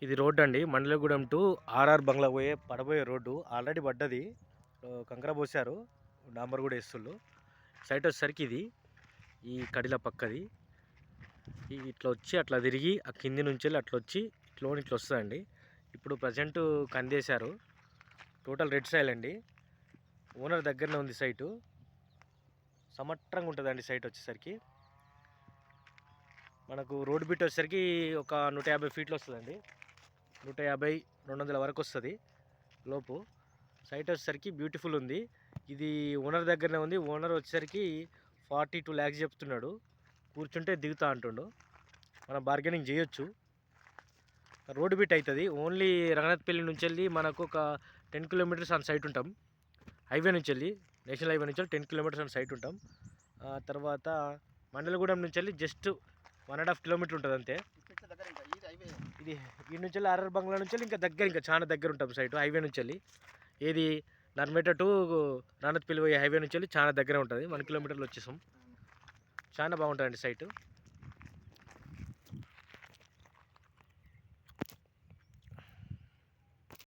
ఇది రోడ్ అండి, Mandalagudem to RR బంగ్లా పడబోయే రోడ్డు ఆల్రెడీ పడ్డది. కంకర పోసారు, డాంబర్ కూడా వేస్తుళ్ళు. సైట్ వచ్చేసరికి ఇది ఈ కడిల పక్కది. ఇట్లా వచ్చి అట్లా తిరిగి ఆ కింది నుంచి వెళ్ళి అట్లా వచ్చి ఇట్లా వస్తుందండి. ఇప్పుడు ప్రజెంట్ కందేశారు. టోటల్ రెడ్ సాయిల్ అండి. ఓనర్ దగ్గరనే ఉంది సైటు. సమట్రంగా ఉంటుందండి సైట్ వచ్చేసరికి. మనకు రోడ్ బిట్ వచ్చేసరికి ఒక 150 ఫీట్లు వస్తుందండి. 150-200 వరకు వస్తుంది లోపు. సైట్ వచ్చేసరికి బ్యూటిఫుల్ ఉంది. ఇది ఓనర్ దగ్గరనే ఉంది. ఓనర్ వచ్చేసరికి 42 lakhs చెప్తున్నాడు. కూర్చుంటే దిగుతా అంటుండు. మనం బార్గెనింగ్ చేయొచ్చు. రోడ్ బిట్ అవుతుంది. ఓన్లీ రంగనాథ్పల్లి నుంచి వెళ్ళి మనకు ఒక 10 kilometers ఆన్ సైట్ ఉంటాం. హైవే నుంచి వెళ్ళి, నేషనల్ హైవే నుంచి వెళ్ళి 10 kilometers ఆన్ సైట్ ఉంటాం. తర్వాత మండలగూడెం నుంచి వెళ్ళి జస్ట్ 1.5 kilometers ఉంటుంది అంతే. ఇది ఈ నుంచి వెళ్ళి ఆర్ఆర్ బంగ్లా నుంచి వెళ్ళి ఇంకా దగ్గర, ఇంకా చాలా దగ్గర ఉంటాం సైట్. హైవే నుంచి వెళ్ళి ఏది నర్మేట టు రంగనాథ్పల్లి పోయే హైవే నుంచి వెళ్ళి చాలా దగ్గర ఉంటుంది. 1 kilometer వచ్చేసాం. చాలా బాగుంటుందండి సైటు.